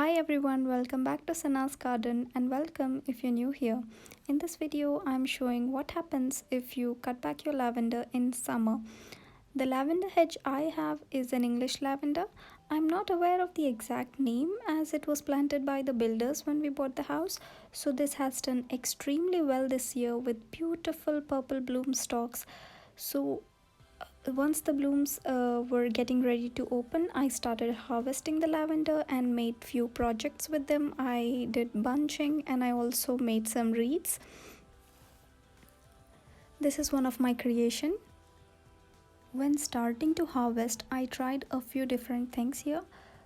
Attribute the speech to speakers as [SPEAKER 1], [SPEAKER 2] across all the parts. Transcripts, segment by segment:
[SPEAKER 1] Hi everyone, welcome back to Sana's Garden and welcome if you're new here. In this video, I'm showing what happens if you cut back your lavender in summer. The lavender hedge I have is an English lavender. I'm not aware of the exact name as it was planted by the builders when we bought the house. So this has done extremely well this year with beautiful purple bloom stalks. So once the blooms were getting ready to open, I started harvesting the lavender and made few projects with them. I did bunching and I also made some wreaths. This is one of my creation. When starting to harvest, I tried a few different things here.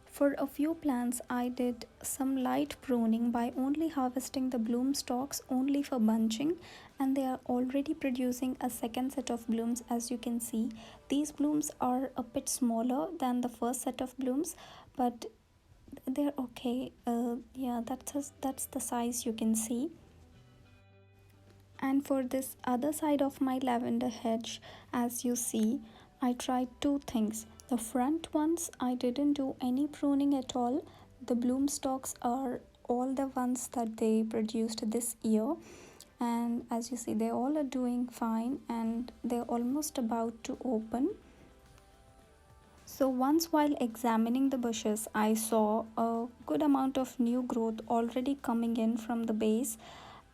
[SPEAKER 1] For a few plants, I did some light pruning by only harvesting the bloom stalks only for bunching, and they are already producing a second set of blooms. As you can see, these blooms are a bit smaller than the first set of blooms, but they're okay. Yeah, that's the size you can see. And for this other side of my lavender hedge, as you see, I tried two things. The front ones, I didn't do any pruning at all. The bloom stalks are all the ones that they produced this year, and as you see, they all are doing fine and they're almost about to open. So once while examining the bushes, I saw a good amount of new growth already coming in from the base,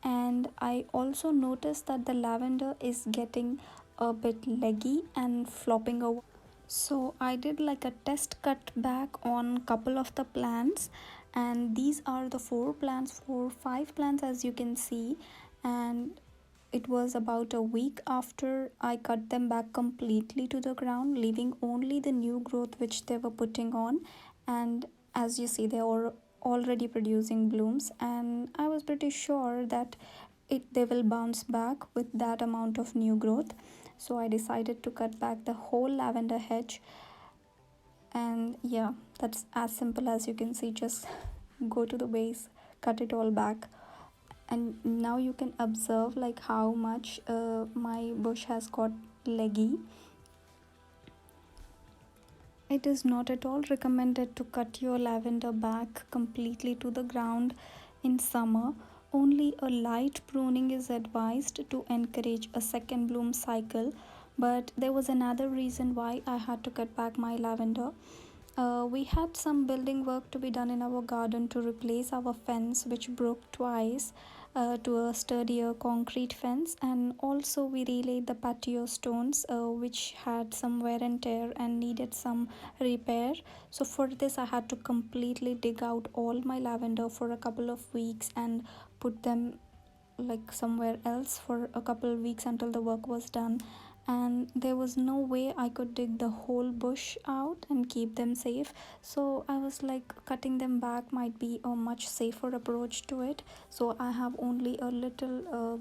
[SPEAKER 1] and I also noticed that the lavender is getting a bit leggy and flopping over. So I did like a test cut back on couple of the plants, and these are the five plants as you can see, and it was about a week after I cut them back completely to the ground, leaving only the new growth which they were putting on. And as you see, they are already producing blooms, and I was pretty sure that they will bounce back with that amount of new growth. So I decided to cut back the whole lavender hedge, and yeah, that's as simple as you can see. Just go to the base, cut it all back, and now you can observe like how much my bush has got leggy. It is not at all recommended to cut your lavender back completely to the ground in summer. Only a light pruning is advised to encourage a second bloom cycle. But there was another reason why I had to cut back my lavender. We had some building work to be done in our garden to replace our fence, which broke twice, to a sturdier concrete fence, and also we relayed the patio stones, which had some wear and tear and needed some repair. So, for this, I had to completely dig out all my lavender for a couple of weeks and put them like somewhere else for a couple of weeks until the work was done, and there was no way I could dig the whole bush out and keep them safe. So I was like, cutting them back might be a much safer approach to it. So I have only a little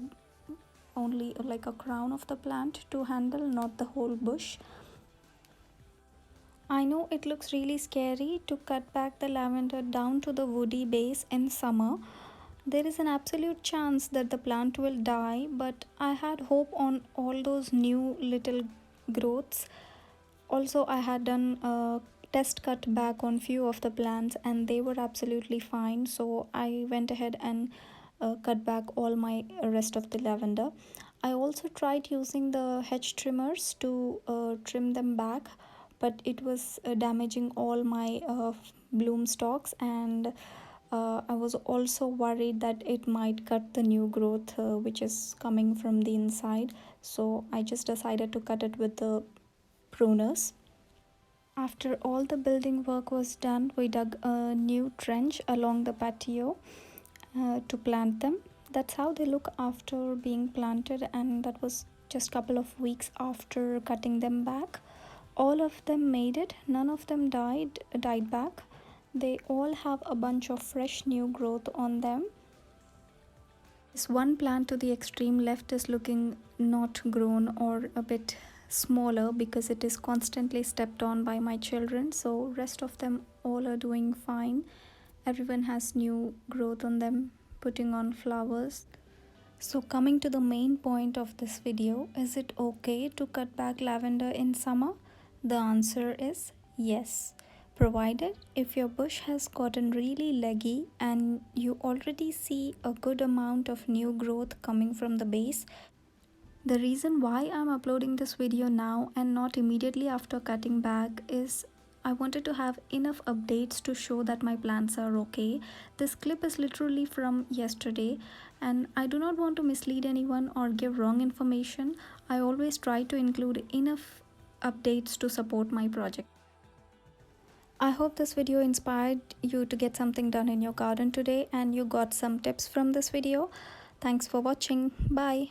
[SPEAKER 1] only like a crown of the plant to handle, not the whole bush. I know it looks really scary to cut back the lavender down to the woody base in summer. There is an absolute chance that the plant will die, but I had hope on all those new little growths. Also, I had done a test cut back on few of the plants and they were absolutely fine. So I went ahead and cut back all my rest of the lavender. I also tried using the hedge trimmers to trim them back, but it was damaging all my bloom stalks, and I was also worried that it might cut the new growth which is coming from the inside. So I just decided to cut it with the pruners. After all the building work was done, we dug a new trench along the patio to plant them. That's how they look after being planted, and that was just couple of weeks after cutting them back. All of them made it, none of them died back. They all have a bunch of fresh new growth on them. This one plant to the extreme left is looking not grown or a bit smaller because it is constantly stepped on by my children. So rest of them all are doing fine. Everyone has new growth on them, putting on flowers. So coming to the main point of this video, is it okay to cut back lavender in summer? The answer is yes. provided if your bush has gotten really leggy and you already see a good amount of new growth coming from the base. The reason why I'm uploading this video now and not immediately after cutting back is I wanted to have enough updates to show that my plants are okay. This clip is literally from yesterday and I do not want to mislead anyone or give wrong information. I always try to include enough updates to support my project. I hope this video inspired you to get something done in your garden today and you got some tips from this video. Thanks for watching. Bye.